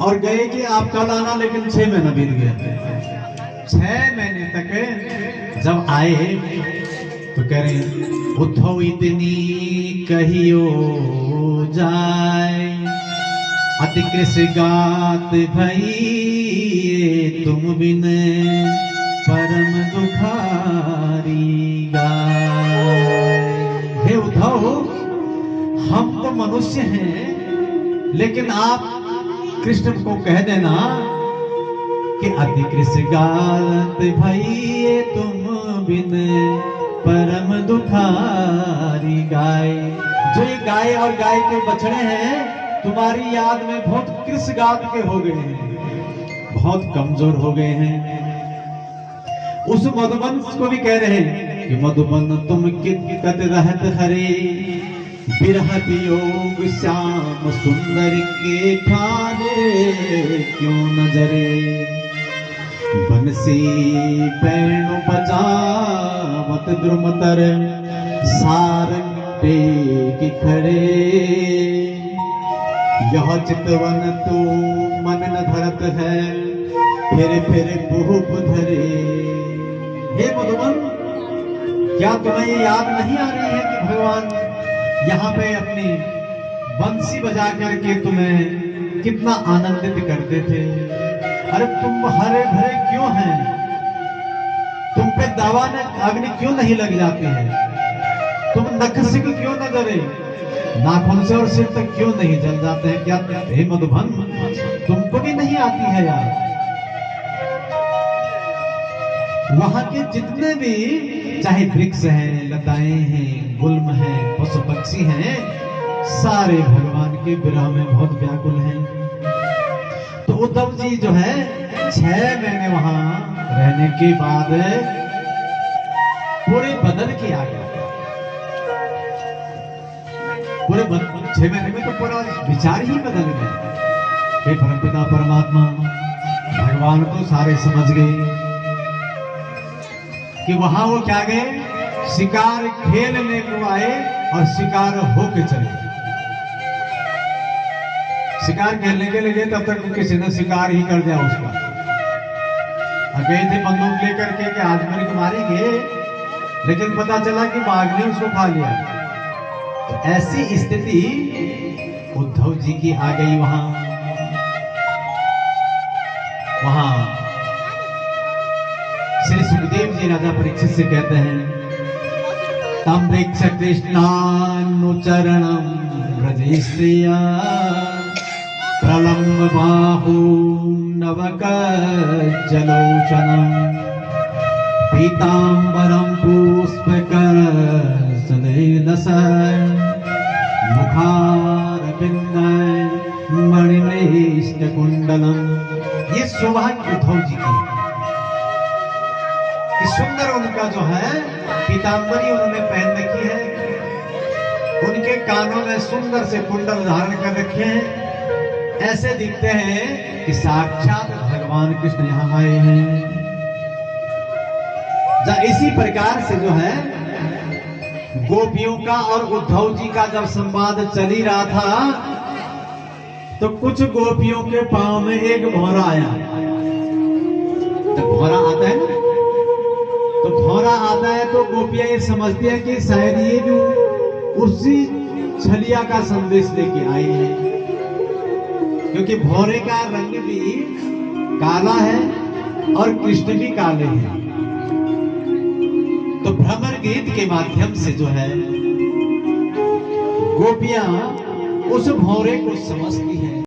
और गए कि आप कल आना, लेकिन 6 महीना बीत गया। 6 महीने तक जब आए तो कह रहे उद्धव इतनी कहियो जाए, अति कृष्ण गात भई तुम बिन परम दुखारी गाय। हे उद्धव, हम तो मनुष्य हैं, लेकिन आप कृष्ण को कह देना कि अति कृष्ण गात भई तुम बिन परम दुखारी गाय। जो ये गाय और गाय के बछड़े हैं तुम्हारी याद में बहुत कृष्ण गात के हो गए हैं, बहुत कमजोर हो गए हैं। उस मधुबन को भी कह रहे हैं कि मधुबन तुम कित रहत हरे, बिरह वियोग श्याम सुंदर के ठारे क्यों नजरे। बंसी पैणु बजावत द्रुमतर, सारंग टेक खड़े। यह चितवन तू मन न धरत है, फिर भूप धरे। हे मधुबन, क्या तुम्हें ये याद नहीं आ रही है कि भगवान यहाँ पे अपनी बंसी बजा करके तुम्हें कितना आनंदित करते थे? अरे तुम हरे भरे क्यों हैं? तुम पे दावा ने अग्नि क्यों नहीं लग जाती है? तुम नख से क्यों न जले? नाखून से और सिर तक क्यों नहीं जल जाते हैं? क्या हे मधुबन, तुमको भी नहीं आती है यार? वहां के जितने भी चाहे वृक्ष हैं, लताएं हैं, गुल्म हैं, पशु पक्षी हैं, सारे भगवान के विरह में बहुत व्याकुल हैं। तो उद्धव जी जो है 6 महीने वहां रहने के बाद पूरे बदल के आ गए। पूरे 6 महीने में तो पूरा विचार ही बदल गया। हे परमपिता परमात्मा, भगवान को सारे समझ गए कि वहां वो क्या गए, शिकार खेलने को आए और शिकार होके चले। शिकार खेलने के लिए तब तक किसी ने शिकार ही कर दिया उसका। गए थे बंदूक लेकर के कि आदमी को मारेंगे, लेकिन पता चला कि बाघ ने उसको खा लिया। तो ऐसी स्थिति उद्धव जी की आ गई। वहां श्री सुखदेव जी राजा परीक्षित से कहते हैं, तम वृक्ष कृष्णानुचरणम ब्रजेस्त्रिया, प्रलम्ब बाहु नवक जलोचनम, पीतांबरम पुष्पकर सदैलस, मुखारविंद मणिनेष्ट कुंडलम। ये सौभाग्य उद्धव जी की कि सुंदर उनका जो है पीतांबरी उन्होंने पहन रखी है, उनके कानों में सुंदर से कुंडल धारण कर रखे हैं। ऐसे दिखते हैं कि साक्षात भगवान कृष्ण यहां आए हैं। इसी प्रकार से जो है गोपियों का और उद्धव जी का जब संवाद चल ही रहा था, तो कुछ गोपियों के पांव में एक भौरा आया। तो भौरा आता है ना, तो भौरा आता है तो गोपियां ये समझती है कि शायद ये भी उसी छलिया का संदेश लेके आई है, क्योंकि भौरे का रंग भी काला है और कृष्ण भी काले हैं। तो भ्रमर गीत के माध्यम से जो है गोपियां उस भौरे को समझती हैं।